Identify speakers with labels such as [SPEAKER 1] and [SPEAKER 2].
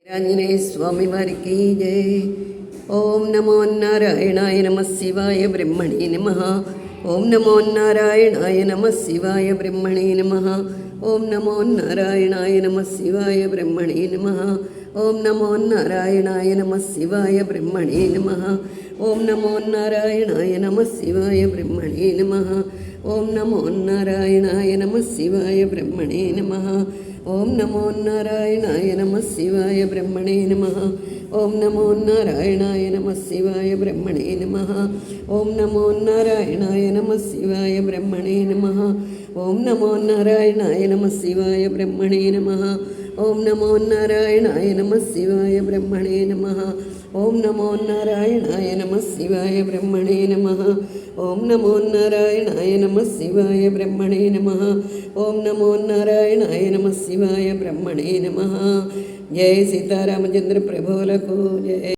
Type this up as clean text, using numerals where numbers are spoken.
[SPEAKER 1] आंजनेय स्वामी वारी की जय। ओम नमो नारायणाय नमः शिवाय ब्रह्मणे नमः। ओम नमो नारायणाय नमः शिवाय ब्रह्मणे नमः। ओम नमो नारायणाय नमः शिवाय ब्रह्मणे नमः। ओम नमो नारायणाय नमः शिवाय ब्रह्मणे नमः। ओम नमो नारायणाय नमः शिवाय ब्रह्मणे नमः। ओम नमो नारायणाय नमः शिवाय ब्रह्मणे नमः। ओम नमो नारायणाय नमः शिवाय ब्रह्मणे नमः। ओम नमो नारायणाय नमः शिवाय ब्रह्मणे नमः। ओम नमो नारायणाय नमः शिवाय ब्रह्मणे नमः। ओम नमो नारायणाय नमः शिवाय ब्रह्मणे नमः। ओम नमो नारायणाय नमः शिवाय ब्रह्मणे नमः। ओम नमो नारायणाय नमः शिवाय ब्रह्मणे नमः। ओम नमो नारायणाय नमः शिवाय ब्रह्मणे नमः। ओम नमो नारायणाय नमः शिवाय ब्रह्मणे नमः। जय सीतारामचंद्र प्रभुలకు जय।